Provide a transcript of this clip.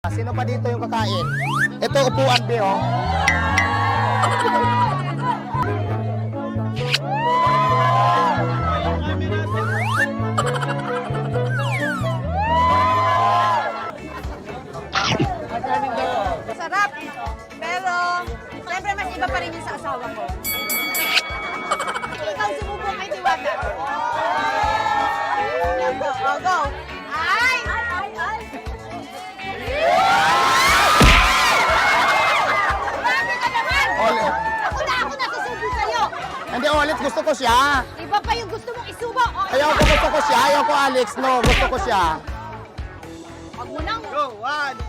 Sino pa dito yung kakain? Ito upuan, Be, oh. Sarap. Pero, siyempre mas iba pa rin yung sa asawa ko. Ikaw sumubok kay Diwata. Go, go. Ay! Grabe ka naman! Ulit. Ako na susubo sa'yo. Hindi, ulit. Gusto ko siya. Iba pa yung gusto mong isubo. Okay. Ayaw ko, gusto ko siya. Ayaw ko, Alex. No, gusto ko siya. Wag mo nang. Go, 1,